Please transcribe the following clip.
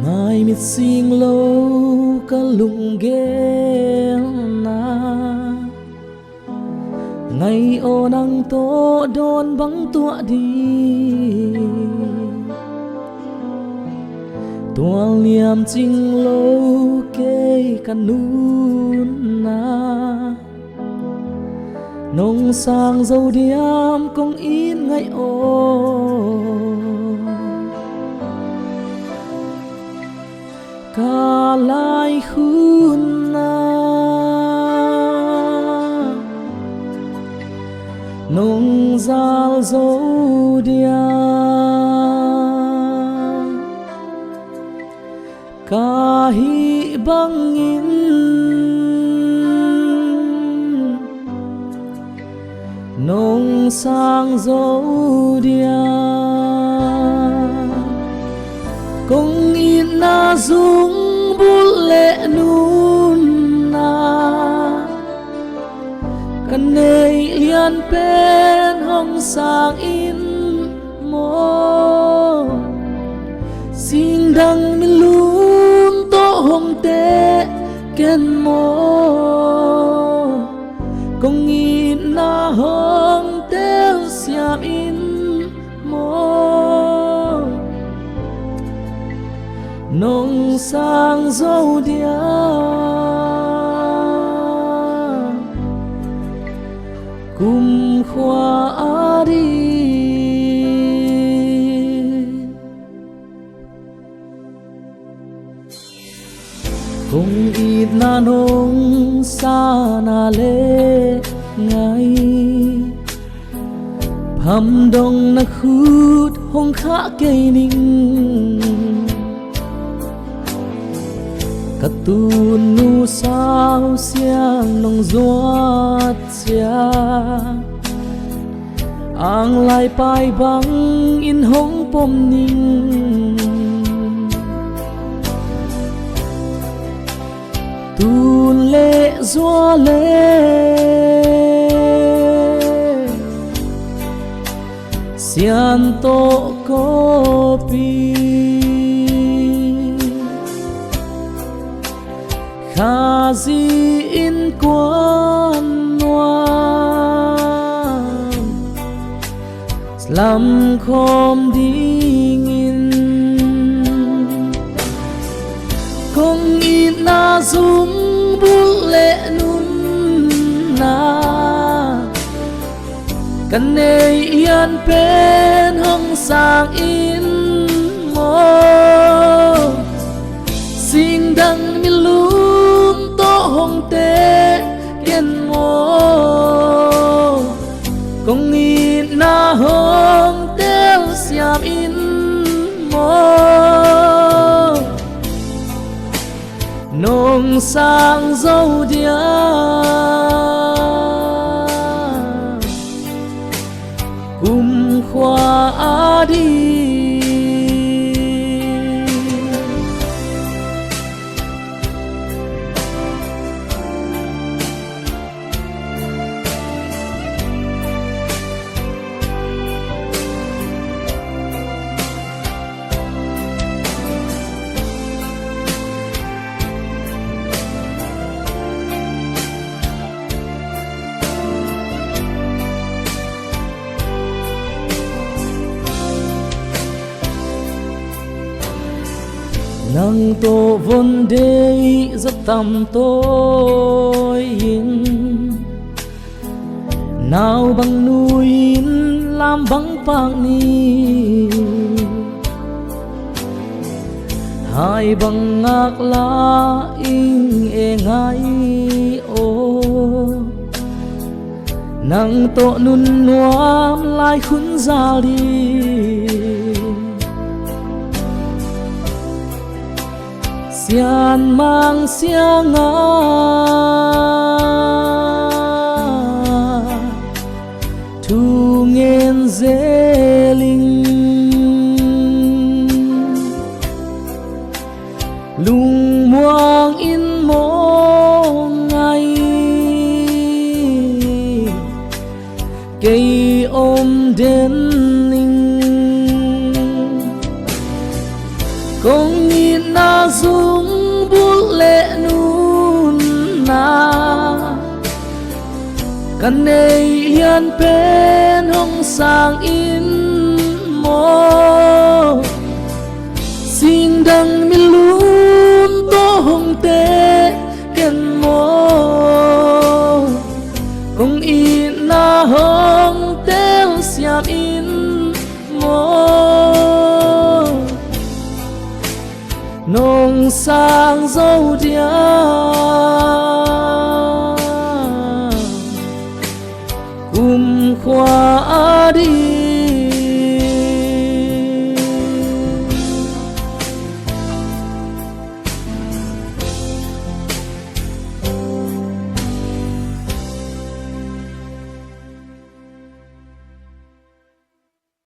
Mai mit sing lo ka lung gel na ngày ô nang to don bang tua đi tuang liam ching lo ke kanun na nông sang dâu diam công in ngày ô cả lại khun na nông zal dâu diam cả hi bang in nông sang dâu diam công in na dung bul lệ nun na kan nei lian pen hong sang in mo sing dang min lum to hong te ken mo công in na hong tel siam in mo nông sang dâu dia kum khoa đi cùng ít na nông sa na lê ngay hầm đông na khút hong khá cây ninh katun nu sao siang nong zuat sia ang lai pai bang in hong pom ning tun lệ zua lệ sian to kopi kha di in quan noan lam khom ding in kong in na dung bul lệ nun na kan nei ian pen hong sang in mo sing dang mi lum to hong te ken mo kong in na hong tel siam in mo nông sang dâu dia kum khoa đi nang to von day rất tầm tôi in nào bằng nuôi làm bằng bang ni hai bằng ngạc la in e ngai o nang to nun nuam lai khun za đi sian mang siang a thu nghen dê linh lung muang in mo ngày cây ôm đến linh Kong ni na dung bul lệ nun na kan nei hian pen hong sang in mo sing dang mi lun to hong te ken mo kong in na hong tel siam in mo nong sang dâu dia khoa đi